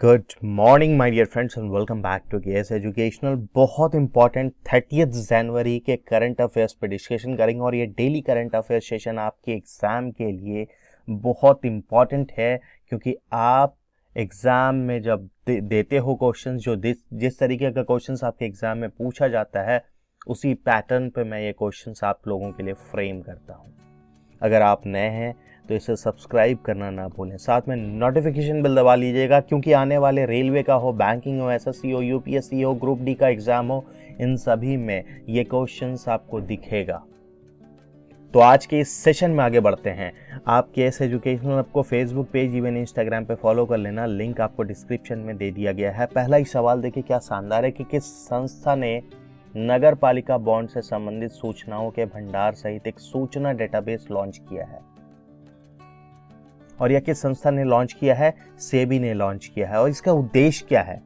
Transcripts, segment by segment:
Good morning my dear friends and welcome back to KS educational. बहुत important 30 जनवरी के current affairs पे discussion करेंगे और ये डेली करंट अफेयर सेशन आपके एग्ज़ाम के लिए बहुत इंपॉर्टेंट है, क्योंकि आप एग्ज़ाम में जब देते हो क्वेश्चंस, जो जिस तरीके का क्वेश्चंस आपके एग्ज़ाम में पूछा जाता है उसी पैटर्न पे मैं ये क्वेश्चंस आप लोगों के लिए फ्रेम करता हूँ। अगर आप नए हैं तो इसे सब्सक्राइब करना ना भूलें, साथ में नोटिफिकेशन बिल दबा लीजिएगा, क्योंकि आने वाले रेलवे का हो, बैंकिंग हो, एसएससी हो, यूपीएससी हो, ग्रुप डी का एग्जाम हो, इन सभी में ये क्वेश्चंस आपको दिखेगा। तो आज के इस सेशन में आगे बढ़ते हैं। आप केएस एजुकेशनल आपको फेसबुक पेज, इवन इंस्टाग्राम पे फॉलो कर लेना, लिंक आपको डिस्क्रिप्शन में दे दिया गया है। पहला ही सवाल देखिए क्या शानदार है कि किस संस्था ने नगर पालिका बॉन्ड से संबंधित सूचनाओं के भंडार सहित एक सूचना डेटाबेस लॉन्च किया है। और यह किस संस्था ने लॉन्च किया है? सेबी ने लॉन्च किया है। और इसका उद्देश्य क्या है?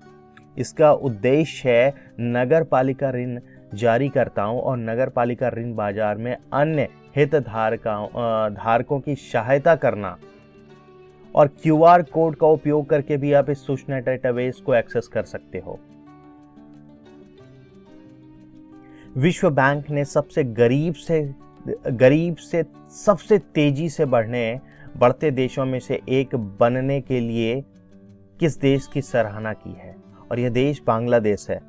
इसका उद्देश्य है नगर पालिका ऋण जारीकर्ताओं और नगर पालिका ऋण बाजार में अन्य धारकों की सहायता करना, और क्यूआर कोड का उपयोग करके भी आप इस सूचना डेटाबेस को एक्सेस कर सकते हो। विश्व बैंक ने सबसे गरीब से सबसे तेजी से बढ़ते देशों में से एक बनने के लिए किस देश की सराहना की है? और यह देश बांग्लादेश है।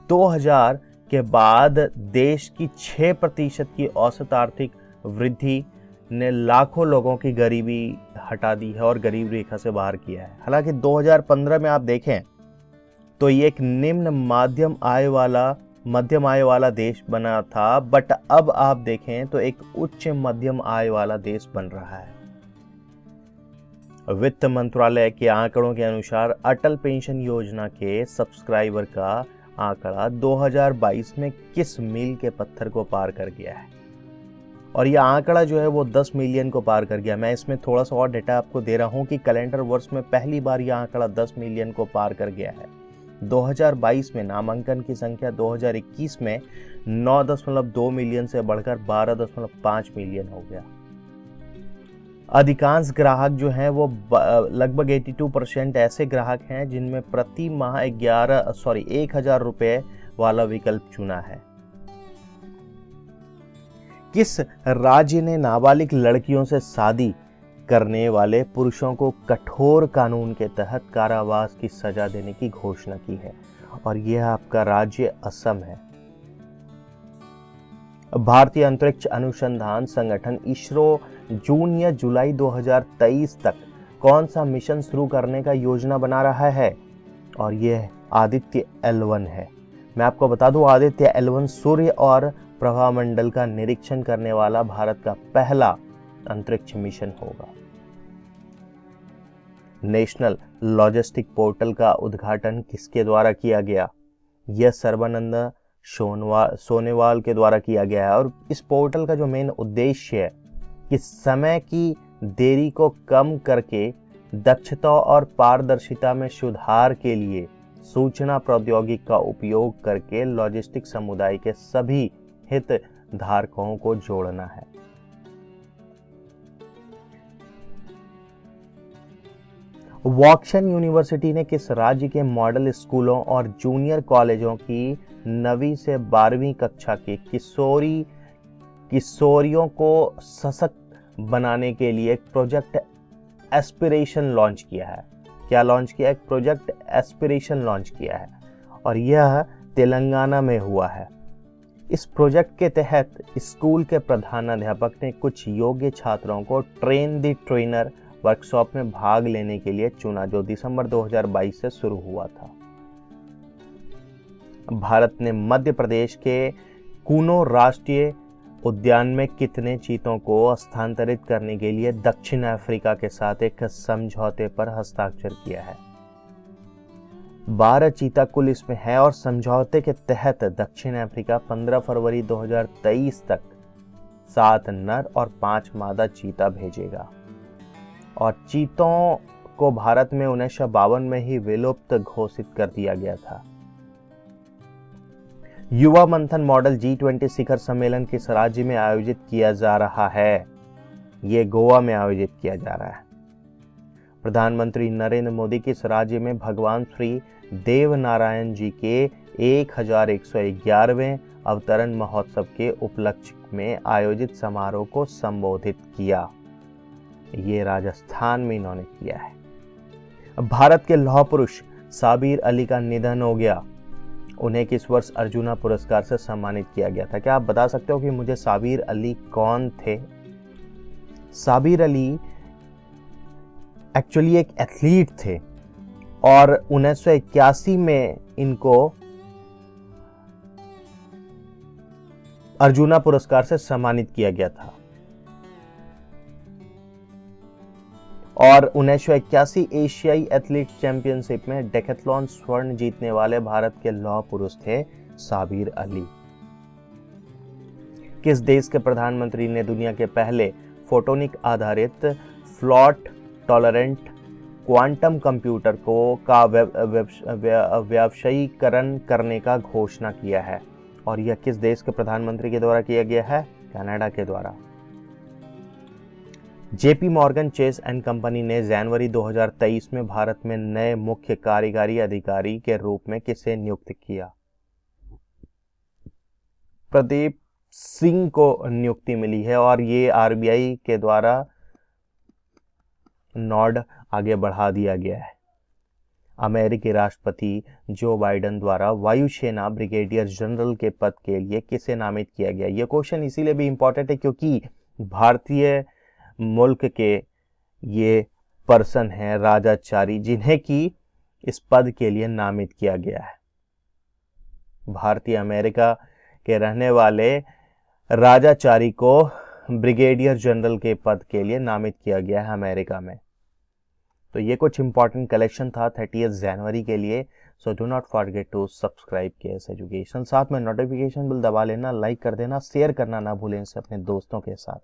2000 के बाद देश की 6% की औसत आर्थिक वृद्धि ने लाखों लोगों की गरीबी हटा दी है और गरीब रेखा से बाहर किया है। हालांकि 2015 में आप देखें तो ये एक मध्यम आय वाला देश बना था, बट अब आप देखें तो एक उच्च मध्यम आय वाला देश बन रहा है। वित्त मंत्रालय के आंकड़ों के अनुसार अटल पेंशन योजना के सब्सक्राइबर का आंकड़ा 2022 में किस मील के पत्थर को पार कर गया है? और यह आंकड़ा जो है वो 10 मिलियन को पार कर गया। मैं इसमें थोड़ा सा और डेटा आपको दे रहा हूं कि कैलेंडर वर्ष में पहली बार यह आंकड़ा 10 मिलियन को पार कर गया है। 2022 में नामांकन की संख्या 2021 में 9.2 मिलियन से बढ़कर 12.5 मिलियन हो गया। अधिकांश ग्राहक जो हैं वो लगभग 82% ऐसे ग्राहक हैं जिनमें प्रति माह 1,000 रुपए वाला विकल्प चुना है। किस राज्य ने नाबालिग लड़कियों से शादी करने वाले पुरुषों को कठोर कानून के तहत कारावास की सजा देने की घोषणा की है? और यह आपका राज्य असम है। भारतीय अंतरिक्ष अनुसंधान संगठन इसरो जून या जुलाई 2023 तक कौन सा मिशन शुरू करने का योजना बना रहा है? और यह आदित्य L1 है। मैं आपको बता दूं, आदित्य L1 सूर्य और प्रभामंडल का निरीक्षण करने वाला भारत का पहला अंतरिक्ष मिशन होगा। नेशनल लॉजिस्टिक पोर्टल का उद्घाटन किसके द्वारा किया गया? यह सर्बानंद सोनोवाल के द्वारा किया गया है। और इस पोर्टल का जो मेन उद्देश्य है कि समय की देरी को कम करके दक्षता और पारदर्शिता में सुधार के लिए सूचना प्रौद्योगिकी का उपयोग करके लॉजिस्टिक समुदाय के सभी हितधारकों को जोड़ना है। वॉक्शन यूनिवर्सिटी ने किस राज्य के मॉडल स्कूलों और जूनियर कॉलेजों की 9वीं से 12वीं कक्षा के किशोरियों को सशक्त बनाने के लिए एक प्रोजेक्ट एस्पिरेशन लॉन्च किया है? क्या लॉन्च किया है? प्रोजेक्ट एस्पिरेशन लॉन्च किया है और यह तेलंगाना में हुआ है। इस प्रोजेक्ट के तहत स्कूल के प्रधानाध्यापक ने कुछ योग्य छात्रों को ट्रेन द ट्रेनर वर्कशॉप में भाग लेने के लिए चुना, जो दिसंबर 2022 से शुरू हुआ था। भारत ने मध्य प्रदेश के कूनो राष्ट्रीय उद्यान में कितने चीतों को स्थानांतरित करने के लिए दक्षिण अफ्रीका के साथ एक समझौते पर हस्ताक्षर किया है? 12 चीता कुल इसमें है और समझौते के तहत दक्षिण अफ्रीका 15 फरवरी 2023 तक 7 नर और 5 मादा चीता भेजेगा। और चीतों को भारत में 1952 में ही विलुप्त घोषित कर दिया गया था। युवा मंथन मॉडल G20 शिखर सम्मेलन किस राज्य में आयोजित किया जा रहा है? ये गोवा में आयोजित किया जा रहा है। प्रधानमंत्री नरेंद्र मोदी किस राज्य में भगवान श्री देव नारायण जी के 1111वें अवतरण महोत्सव के उपलक्ष्य में आयोजित समारोह को संबोधित किया? ये राजस्थान में इन्होंने किया है। भारत के लौह पुरुष साबिर अली का निधन हो गया। उन्हें किस वर्ष अर्जुना पुरस्कार से सम्मानित किया गया था? क्या आप बता सकते हो कि मुझे साबिर अली कौन थे? साबिर अली एक्चुअली एक एथलीट थे और 1981 में इनको अर्जुना पुरस्कार से सम्मानित किया गया था और 1981 एशियाई एथलीट चैंपियनशिप में डेकैथलॉन स्वर्ण जीतने वाले भारत के लौह पुरुष थे साबिर अली। किस देश के प्रधानमंत्री ने दुनिया के पहले फोटोनिक आधारित फ्लॉट टॉलरेंट क्वांटम कंप्यूटर का व्यावसायीकरण करने का घोषणा किया है? और यह किस देश के प्रधानमंत्री के द्वारा किया गया है? कनाडा के द्वारा। JP Morgan Chase and company ने जनवरी 2023 में भारत में नए मुख्य कार्यकारी अधिकारी के रूप में किसे नियुक्त किया? प्रदीप सिंह को नियुक्ति मिली है और ये आरबीआई के द्वारा नॉड आगे बढ़ा दिया गया है। अमेरिकी राष्ट्रपति जो बाइडेन द्वारा वायुसेना ब्रिगेडियर जनरल के पद के लिए किसे नामित किया गया? यह क्वेश्चन इसीलिए भी इंपॉर्टेंट है क्योंकि भारतीय मुल्क के ये पर्सन है राजाचारी, जिन्हें की इस पद के लिए नामित किया गया है। भारतीय अमेरिका के रहने वाले राजाचारी को ब्रिगेडियर जनरल के पद के लिए नामित किया गया है अमेरिका में। तो ये कुछ इंपॉर्टेंट कलेक्शन था 30 जनवरी के लिए। So do not forget to subscribe KS education. साथ में नोटिफिकेशन बिल दबा लेना, लाइक कर देना, शेयर करना ना भूलें इसे अपने दोस्तों के साथ।